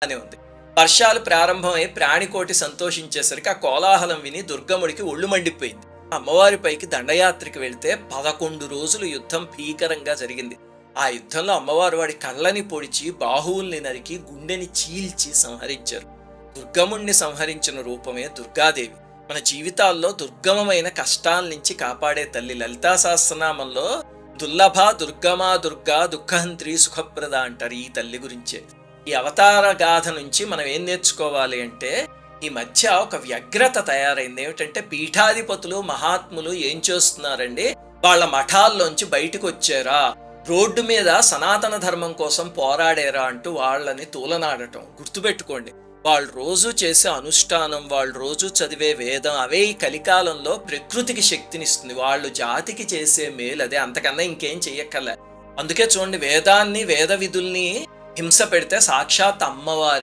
అని ఉంది. వర్షాలు ప్రారంభమై ప్రాణికోటి సంతోషించేసరికి ఆ కోలాహలం విని దుర్గముడికి ఒళ్ళు మండిపోయింది. అమ్మవారి పైకి దండయాత్రికి వెళ్తే 11 రోజులు యుద్ధం భీకరంగా జరిగింది. ఆ యుద్ధంలో అమ్మవారు వాడి కళ్ళని పొడిచి, బాహువుల్ని నరికి, గుండెని చీల్చి సంహరించారు. దుర్గముణ్ణి సంహరించిన రూపమే దుర్గాదేవి. మన జీవితాల్లో దుర్గమమైన కష్టాల నుంచి కాపాడే తల్లి. లలితా సహస్రనామంలో దుర్లభ దుర్గమా దుర్గా దుఃఖహంత్రి సుఖప్రద అంటారు ఈ తల్లి గురించే. ఈ అవతార గాథ నుంచి మనం ఏం నేర్చుకోవాలి అంటే, ఈ మధ్య ఒక వ్యగ్రత తయారైంది. ఏమిటంటే పీఠాధిపతులు మహాత్ములు ఏం చేస్తున్నారండి, వాళ్ళ మఠాల్లోంచి బయటకు వచ్చారా, రోడ్డు మీద సనాతన ధర్మం కోసం పోరాడారా అంటూ వాళ్ళని తూలనాడటం. గుర్తుపెట్టుకోండి, వాళ్ళు రోజు చేసే అనుష్ఠానం, వాళ్ళు రోజు చదివే వేదం, అవే ఈ కలికాలంలో ప్రకృతికి శక్తినిస్తుంది. వాళ్ళు జాతికి చేసే మేలు అదే, అంతకన్నా ఇంకేం చెయ్యక్కర్లే. అందుకే చూడండి, వేదాన్ని వేద విధుల్ని హింస పెడితే సాక్షాత్ అమ్మవారి